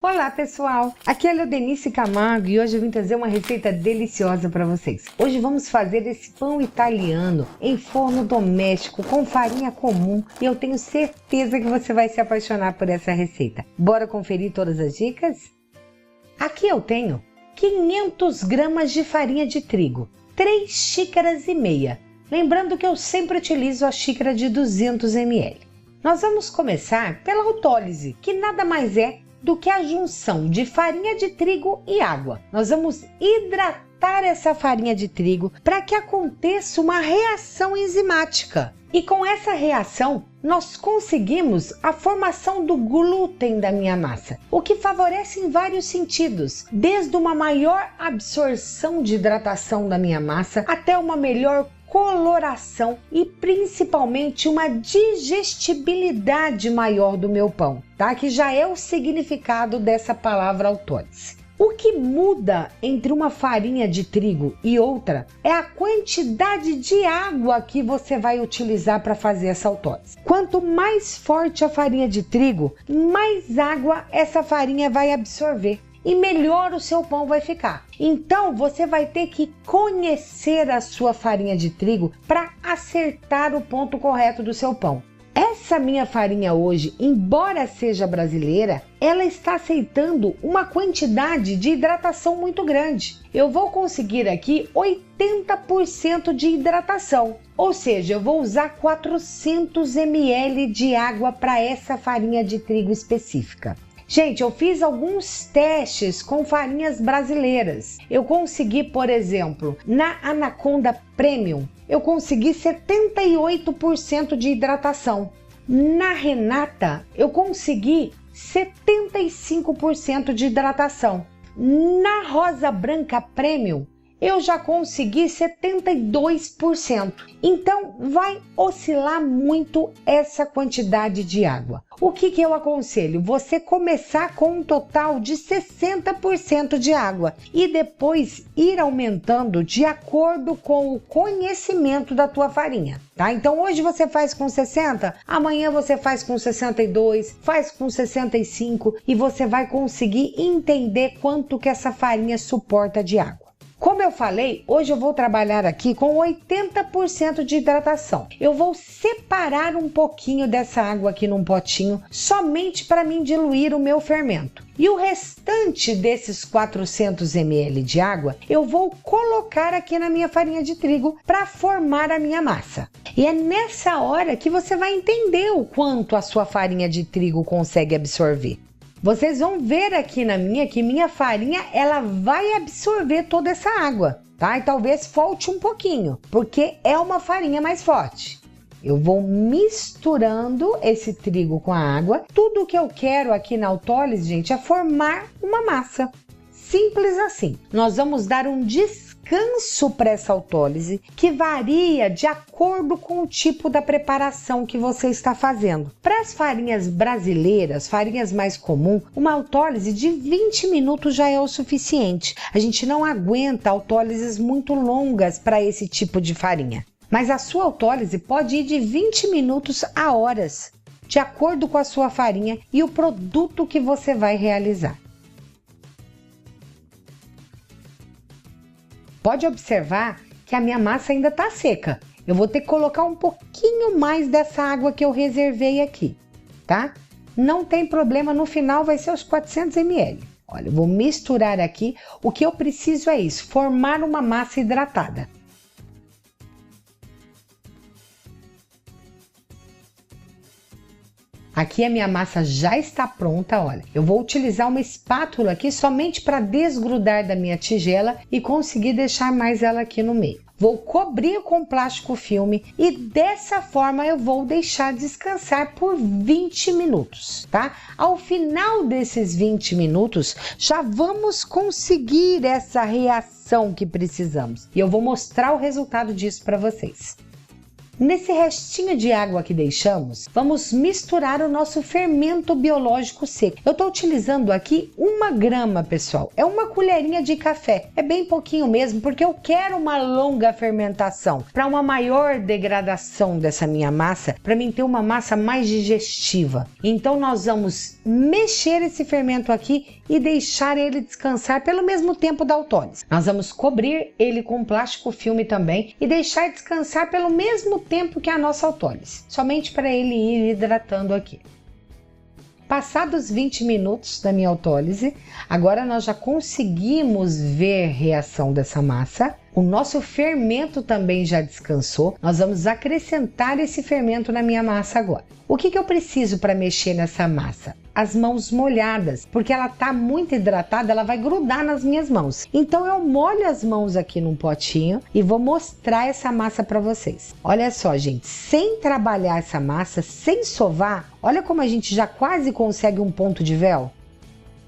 Olá pessoal, aqui é a Leodenice Camargo e hoje eu vim trazer uma receita deliciosa para vocês. Hoje vamos fazer esse pão italiano em forno doméstico com farinha comum e eu tenho certeza que você vai se apaixonar por essa receita. Bora conferir todas as dicas? Aqui eu tenho 500 gramas de farinha de trigo, 3 xícaras e meia. Lembrando que eu sempre utilizo a xícara de 200 ml. Nós vamos começar pela autólise, que nada mais é do que a junção de farinha de trigo e água. Nós vamos hidratar essa farinha de trigo para que aconteça uma reação enzimática. E com essa reação, nós conseguimos a formação do glúten da minha massa, o que favorece em vários sentidos, desde uma maior absorção de hidratação da minha massa até uma melhor coloração e principalmente uma digestibilidade maior do meu pão, tá? Que já é o significado dessa palavra autólise. O que muda entre uma farinha de trigo e outra é a quantidade de água que você vai utilizar para fazer essa autólise. Quanto mais forte a farinha de trigo, mais água essa farinha vai absorver e melhor o seu pão vai ficar. Então você vai ter que conhecer a sua farinha de trigo para acertar o ponto correto do seu pão. Essa minha farinha hoje, embora seja brasileira, ela está aceitando uma quantidade de hidratação muito grande. Eu vou conseguir aqui 80% de hidratação, ou seja, eu vou usar 400 ml de água para essa farinha de trigo específica. Gente, eu fiz alguns testes com farinhas brasileiras. Eu consegui, por exemplo, na Anaconda Premium, eu consegui 78% de hidratação. Na Renata, eu consegui 75% de hidratação. Na Rosa Branca Premium, eu já consegui 72%. Então, vai oscilar muito essa quantidade de água. O que eu aconselho? Você começar com um total de 60% de água e depois ir aumentando de acordo com o conhecimento da tua farinha, tá? Então, hoje você faz com 60, amanhã você faz com 62, faz com 65 e você vai conseguir entender quanto que essa farinha suporta de água. Como eu falei, hoje eu vou trabalhar aqui com 80% de hidratação. Eu vou separar um pouquinho dessa água aqui num potinho, somente para mim diluir o meu fermento. E o restante desses 400 ml de água, eu vou colocar aqui na minha farinha de trigo para formar a minha massa. E é nessa hora que você vai entender o quanto a sua farinha de trigo consegue absorver. Vocês vão ver aqui na que minha farinha ela vai absorver toda essa água, tá? E talvez falte um pouquinho, porque é uma farinha mais forte. Eu vou misturando esse trigo com a água. Tudo que eu quero aqui na autólise, gente, é formar uma massa. Simples assim. Nós vamos dar um descanso para essa autólise que varia de acordo com o tipo da preparação que você está fazendo. Para as farinhas brasileiras, farinhas mais comuns, uma autólise de 20 minutos já é o suficiente. A gente não aguenta autólises muito longas para esse tipo de farinha. Mas a sua autólise pode ir de 20 minutos a horas, de acordo com a sua farinha e o produto que você vai realizar. Pode observar que a minha massa ainda está seca. Eu vou ter que colocar um pouquinho mais dessa água que eu reservei aqui, tá? Não tem problema, no final vai ser os 400 ml. Olha, eu vou misturar aqui. O que eu preciso é isso, formar uma massa hidratada. Aqui a minha massa já está pronta, olha. Eu vou utilizar uma espátula aqui somente para desgrudar da minha tigela e conseguir deixar mais ela aqui no meio. Vou cobrir com plástico filme e dessa forma eu vou deixar descansar por 20 minutos, tá? Ao final desses 20 minutos, já vamos conseguir essa reação que precisamos. E eu vou mostrar o resultado disso para vocês. Nesse restinho de água que deixamos, vamos misturar o nosso fermento biológico seco. Eu estou utilizando aqui 1 grama, pessoal. É 1 colherinha de café. É bem pouquinho mesmo, porque eu quero uma longa fermentação, para uma maior degradação dessa minha massa, para mim ter uma massa mais digestiva. Então nós vamos mexer esse fermento aqui e deixar ele descansar pelo mesmo tempo da autólise. Nós vamos cobrir ele com plástico filme também e deixar descansar pelo mesmo tempo que a nossa autólise, somente para ele ir hidratando aqui. Passados 20 minutos da minha autólise, agora nós já conseguimos ver reação dessa massa. O nosso fermento também já descansou. Nós vamos acrescentar esse fermento na minha massa agora. O que eu preciso para mexer nessa massa? As mãos molhadas, porque ela está muito hidratada, ela vai grudar nas minhas mãos. Então eu molho as mãos aqui num potinho e vou mostrar essa massa para vocês. Olha só, gente, sem trabalhar essa massa, sem sovar, olha como a gente já quase consegue um ponto de véu.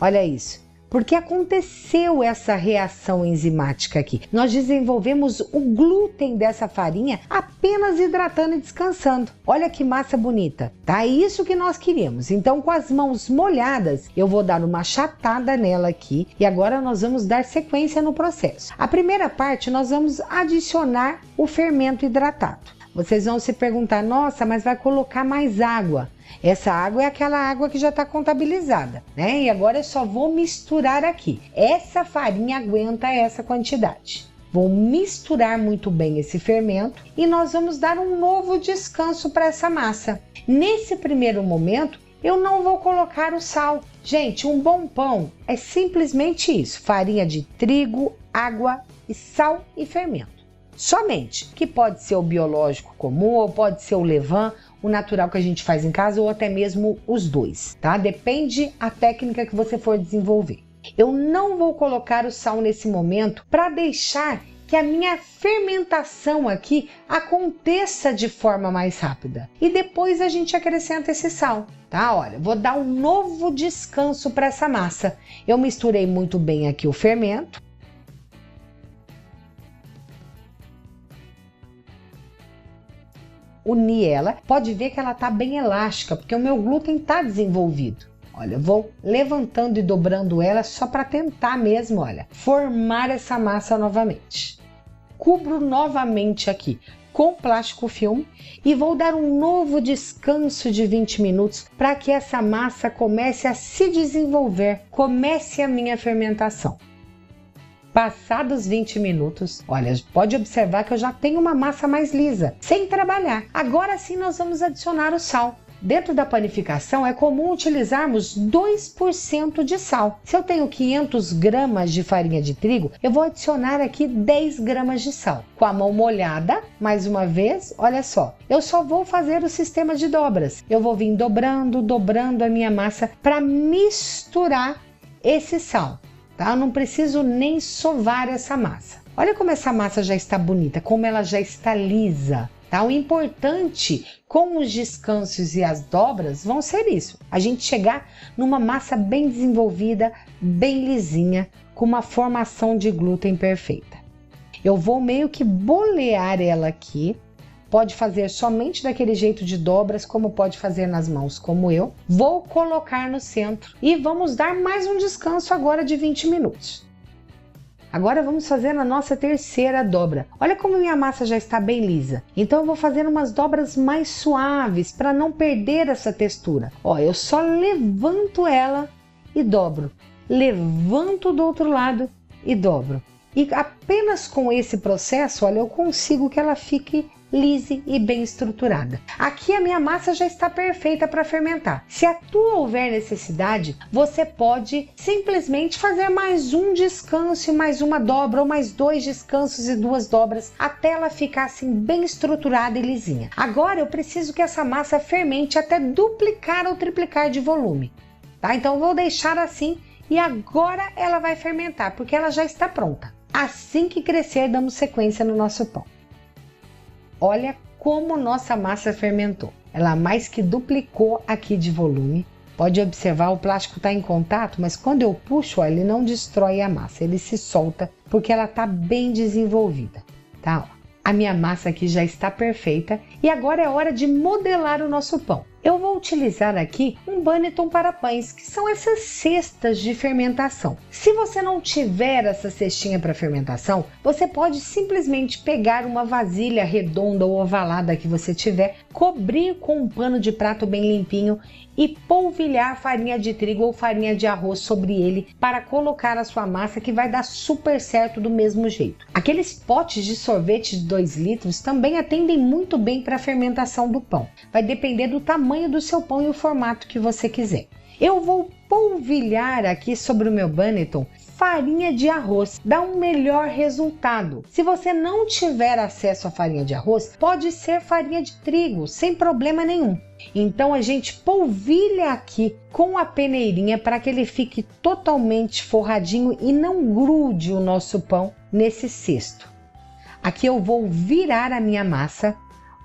Olha isso. Porque aconteceu essa reação enzimática aqui. Nós desenvolvemos o glúten dessa farinha apenas hidratando e descansando. Olha que massa bonita, tá? É isso que nós queríamos. Então, com as mãos molhadas, eu vou dar uma achatada nela aqui e agora nós vamos dar sequência no processo. A primeira parte, nós vamos adicionar o fermento hidratado. Vocês vão se perguntar, nossa, mas vai colocar mais água. Essa água é aquela água que já está contabilizada, né? E agora eu só vou misturar aqui. Essa farinha aguenta essa quantidade. Vou misturar muito bem esse fermento e nós vamos dar um novo descanso para essa massa. Nesse primeiro momento, eu não vou colocar o sal. Gente, um bom pão é simplesmente isso: farinha de trigo, água e sal e fermento. Somente, que pode ser o biológico comum ou pode ser o levain, o natural que a gente faz em casa ou até mesmo os dois, tá? Depende a técnica que você for desenvolver. Eu não vou colocar o sal nesse momento para deixar que a minha fermentação aqui aconteça de forma mais rápida. E depois a gente acrescenta esse sal, tá? Olha, vou dar um novo descanso para essa massa. Eu misturei muito bem aqui o fermento. Unir ela, pode ver que ela tá bem elástica, porque o meu glúten tá desenvolvido. Olha, eu vou levantando e dobrando ela só para tentar mesmo, olha, formar essa massa novamente. Cubro novamente aqui com plástico filme e vou dar um novo descanso de 20 minutos para que essa massa comece a se desenvolver, comece a minha fermentação. Passados 20 minutos, olha, pode observar que eu já tenho uma massa mais lisa, sem trabalhar. Agora sim nós vamos adicionar o sal. Dentro da panificação é comum utilizarmos 2% de sal. Se eu tenho 500 gramas de farinha de trigo, eu vou adicionar aqui 10 gramas de sal. Com a mão molhada, mais uma vez, olha só, eu só vou fazer o sistema de dobras. Eu vou vir dobrando a minha massa para misturar esse sal. Tá? Eu não preciso nem sovar essa massa. Olha como essa massa já está bonita, como ela já está lisa. Tá? O importante com os descansos e as dobras vão ser isso. A gente chegar numa massa bem desenvolvida, bem lisinha, com uma formação de glúten perfeita. Eu vou meio que bolear ela aqui. Pode fazer somente daquele jeito de dobras, como pode fazer nas mãos, como eu. Vou colocar no centro e vamos dar mais um descanso agora de 20 minutos. Agora vamos fazer a nossa terceira dobra. Olha como minha massa já está bem lisa. Então eu vou fazer umas dobras mais suaves para não perder essa textura. Ó, eu só levanto ela e dobro. Levanto do outro lado e dobro. E apenas com esse processo, olha, eu consigo que ela fique lisa e bem estruturada. Aqui a minha massa já está perfeita para fermentar. Se a tua houver necessidade, você pode simplesmente fazer mais um descanso e mais uma dobra, ou mais 2 descansos e 2 dobras, até ela ficar assim bem estruturada e lisinha. Agora eu preciso que essa massa fermente até duplicar ou triplicar de volume, tá? Então eu vou deixar assim e agora ela vai fermentar, porque ela já está pronta. Assim que crescer, damos sequência no nosso pão. Olha como nossa massa fermentou. Ela mais que duplicou aqui de volume. Pode observar, o plástico está em contato, mas quando eu puxo, ó, ele não destrói a massa, ele se solta porque ela está bem desenvolvida, tá? Ó. A minha massa aqui já está perfeita e agora é hora de modelar o nosso pão. Eu vou utilizar aqui um Banneton para pães, que são essas cestas de fermentação. Se você não tiver essa cestinha para fermentação, você pode simplesmente pegar uma vasilha redonda ou ovalada que você tiver, cobrir com um pano de prato bem limpinho e polvilhar farinha de trigo ou farinha de arroz sobre ele para colocar a sua massa, que vai dar super certo do mesmo jeito. Aqueles potes de sorvete de 2 litros também atendem muito bem para a fermentação do pão. Vai depender do tamanho do seu pão e o formato que você quiser. Eu vou polvilhar aqui sobre o meu Banneton farinha de arroz, dá um melhor resultado. Se você não tiver acesso à farinha de arroz, pode ser farinha de trigo, sem problema nenhum. Então a gente polvilha aqui com a peneirinha para que ele fique totalmente forradinho e não grude o nosso pão nesse cesto. Aqui eu vou virar a minha massa,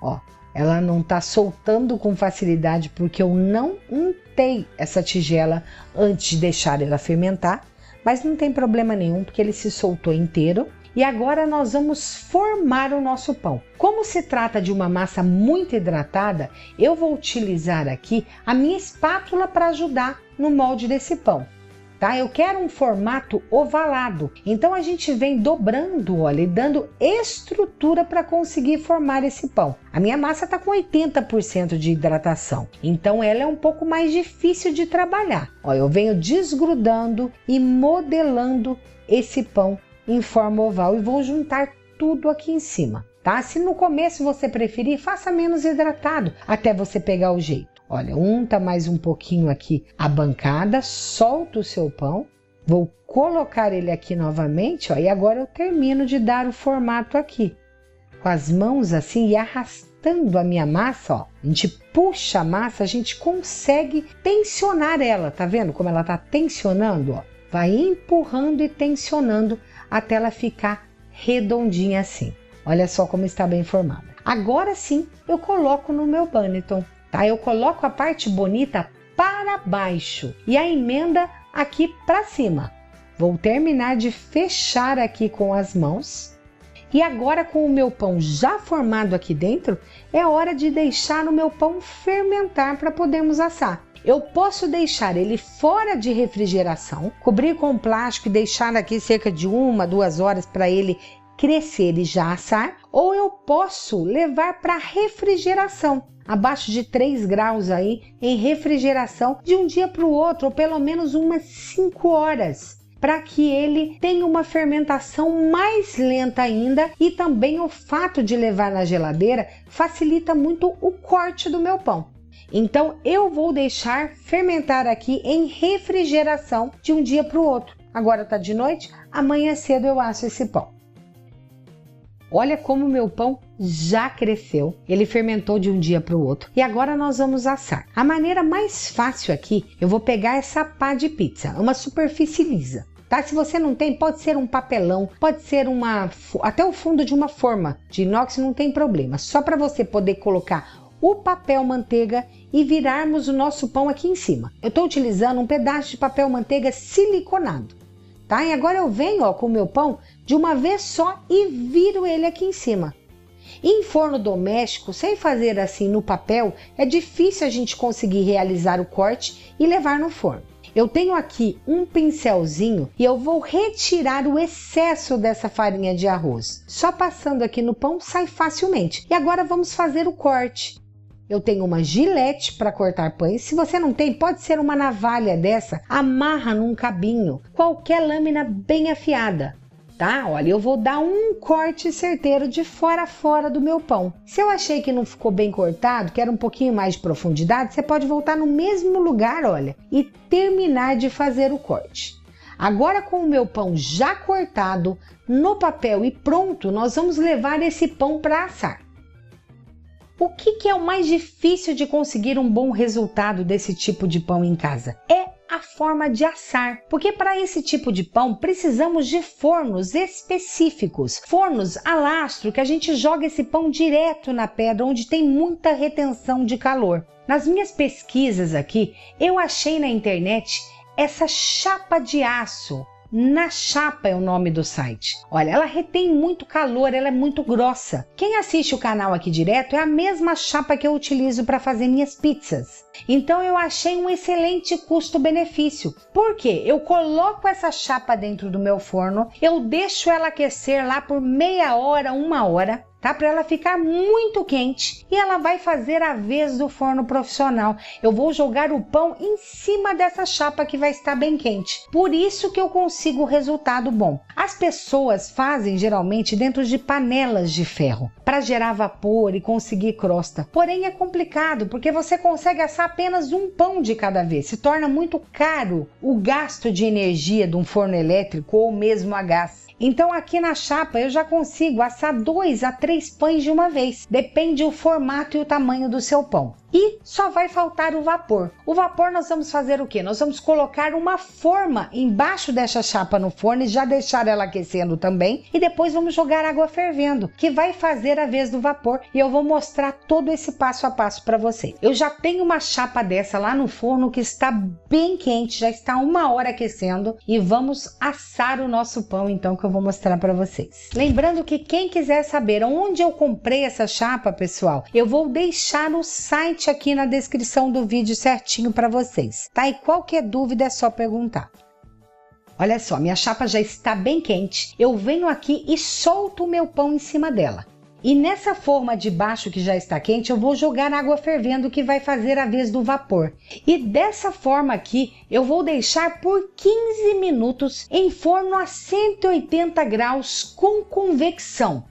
ó. Ela não está soltando com facilidade porque eu não untei essa tigela antes de deixar ela fermentar, mas não tem problema nenhum porque ele se soltou inteiro. E agora nós vamos formar o nosso pão. Como se trata de uma massa muito hidratada, eu vou utilizar aqui a minha espátula para ajudar no molde desse pão. Tá? Eu quero um formato ovalado, então a gente vem dobrando, olha, e dando estrutura para conseguir formar esse pão. A minha massa está com 80% de hidratação, então ela é um pouco mais difícil de trabalhar. Ó, eu venho desgrudando e modelando esse pão em forma oval e vou juntar tudo aqui em cima. Tá? Se no começo você preferir, faça menos hidratado até você pegar o jeito. Olha, unta mais um pouquinho aqui a bancada, solta o seu pão, vou colocar ele aqui novamente, ó, e agora eu termino de dar o formato aqui. Com as mãos assim e arrastando a minha massa, ó, a gente puxa a massa, a gente consegue tensionar ela, tá vendo como ela tá tensionando, ó? Vai empurrando e tensionando até ela ficar redondinha assim. Olha só como está bem formada. Agora sim, eu coloco no meu Banneton. Tá? Eu coloco a parte bonita para baixo e a emenda aqui para cima. Vou terminar de fechar aqui com as mãos. E agora, com o meu pão já formado aqui dentro, é hora de deixar o meu pão fermentar para podermos assar. Eu posso deixar ele fora de refrigeração, cobrir com plástico e deixar aqui cerca de 1, 2 horas para ele crescer e já assar, ou eu posso levar para refrigeração, abaixo de 3 graus aí, em refrigeração de um dia para o outro, ou pelo menos umas 5 horas, para que ele tenha uma fermentação mais lenta ainda, e também o fato de levar na geladeira facilita muito o corte do meu pão. Então eu vou deixar fermentar aqui em refrigeração de um dia para o outro. Agora tá de noite, amanhã cedo eu asso esse pão. Olha como o meu pão já cresceu, ele fermentou de um dia para o outro e agora nós vamos assar. A maneira mais fácil aqui, eu vou pegar essa pá de pizza, uma superfície lisa, tá? Se você não tem, pode ser um papelão, pode ser até o fundo de uma forma de inox, não tem problema, só para você poder colocar o papel manteiga e virarmos o nosso pão aqui em cima. Eu estou utilizando um pedaço de papel manteiga siliconado. Tá? E agora eu venho, ó, com o meu pão de uma vez só e viro ele aqui em cima. Em forno doméstico, sem fazer assim no papel, é difícil a gente conseguir realizar o corte e levar no forno. Eu tenho aqui um pincelzinho e eu vou retirar o excesso dessa farinha de arroz. Só passando aqui no pão sai facilmente. E agora vamos fazer o corte. Eu tenho uma gilete para cortar pães. Se você não tem, pode ser uma navalha dessa. Amarra num cabinho, qualquer lâmina bem afiada, tá? Olha, eu vou dar um corte certeiro de fora a fora do meu pão. Se eu achei que não ficou bem cortado, quero um pouquinho mais de profundidade, você pode voltar no mesmo lugar, olha, e terminar de fazer o corte. Agora, com o meu pão já cortado no papel e pronto, nós vamos levar esse pão para assar. O que é o mais difícil de conseguir um bom resultado desse tipo de pão em casa? É a forma de assar, porque para esse tipo de pão precisamos de fornos específicos, fornos a lastro, que a gente joga esse pão direto na pedra, onde tem muita retenção de calor. Nas minhas pesquisas aqui, eu achei na internet essa chapa de aço Na Chapa é o nome do site. Olha, ela retém muito calor, ela é muito grossa. Quem assiste o canal aqui direto é a mesma chapa que eu utilizo para fazer minhas pizzas. Então eu achei um excelente custo-benefício. Por quê? Eu coloco essa chapa dentro do meu forno, eu deixo ela aquecer lá por meia hora, 1 hora, tá? Para ela ficar muito quente e ela vai fazer a vez do forno profissional. Eu vou jogar o pão em cima dessa chapa que vai estar bem quente. Por isso que eu consigo resultado bom. As pessoas fazem geralmente dentro de panelas de ferro para gerar vapor e conseguir crosta. Porém é complicado porque você consegue assar apenas um pão de cada vez. Se torna muito caro o gasto de energia de um forno elétrico ou mesmo a gás. Então aqui na chapa eu já consigo assar 2 a 3 pães de uma vez. Depende do formato e o tamanho do seu pão. E só vai faltar o vapor. O vapor nós vamos fazer o quê? Nós vamos colocar uma forma embaixo dessa chapa no forno e já deixar ela aquecendo também. E depois vamos jogar água fervendo, que vai fazer a vez do vapor. E eu vou mostrar todo esse passo a passo para você. Eu já tenho uma chapa dessa lá no forno que está bem quente, já está 1 hora aquecendo. E vamos assar o nosso pão então, que eu vou mostrar para vocês. Lembrando que quem quiser saber onde eu comprei essa chapa, pessoal, eu vou deixar o site aqui na descrição do vídeo certinho para vocês, tá? E qualquer dúvida é só perguntar. Olha só, minha chapa já está bem quente. Eu venho aqui e solto o meu pão em cima dela. E nessa forma de baixo que já está quente, eu vou jogar água fervendo que vai fazer a vez do vapor. E dessa forma aqui, eu vou deixar por 15 minutos em forno a 180 graus com convecção.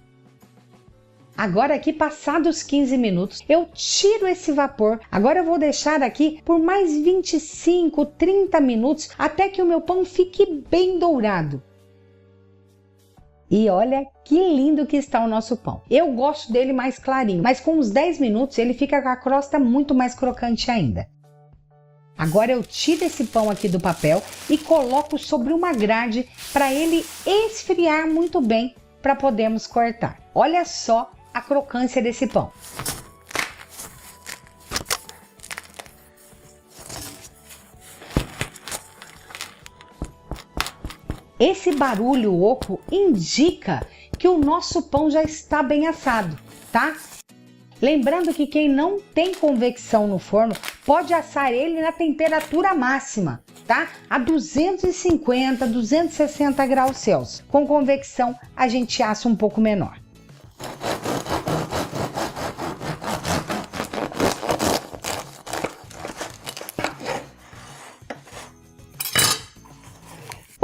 Agora aqui, passados 15 minutos, eu tiro esse vapor. Agora eu vou deixar aqui por mais 25, 30 minutos até que o meu pão fique bem dourado. E olha que lindo que está o nosso pão. Eu gosto dele mais clarinho, mas com uns 10 minutos ele fica com a crosta muito mais crocante ainda. Agora eu tiro esse pão aqui do papel e coloco sobre uma grade para ele esfriar muito bem para podermos cortar. Olha só a crocância desse pão. Esse barulho oco indica que o nosso pão já está bem assado, tá? Lembrando que quem não tem convecção no forno pode assar ele na temperatura máxima, tá? A 250, 260 graus Celsius. Com convecção a gente assa um pouco menor.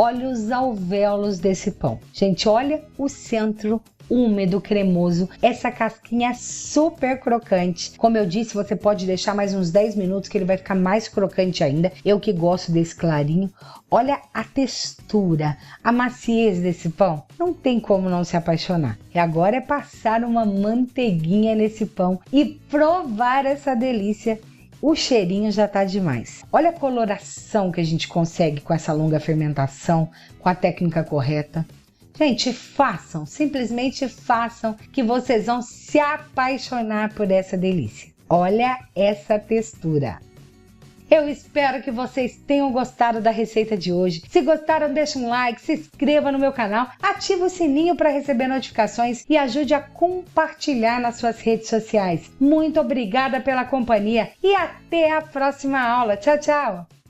Olha os alvéolos desse pão. Gente, olha o centro úmido, cremoso, essa casquinha super crocante. Como eu disse, você pode deixar mais uns 10 minutos que ele vai ficar mais crocante ainda. Eu que gosto desse clarinho. Olha a textura, a maciez desse pão. Não tem como não se apaixonar. E agora é passar uma manteiguinha nesse pão e provar essa delícia. O cheirinho já tá demais. Olha a coloração que a gente consegue com essa longa fermentação, com a técnica correta. Gente, façam, simplesmente façam, que vocês vão se apaixonar por essa delícia. Olha essa textura. Eu espero que vocês tenham gostado da receita de hoje. Se gostaram, deixa um like, se inscreva no meu canal, ativa o sininho para receber notificações e ajude a compartilhar nas suas redes sociais. Muito obrigada pela companhia e até a próxima aula. Tchau, tchau!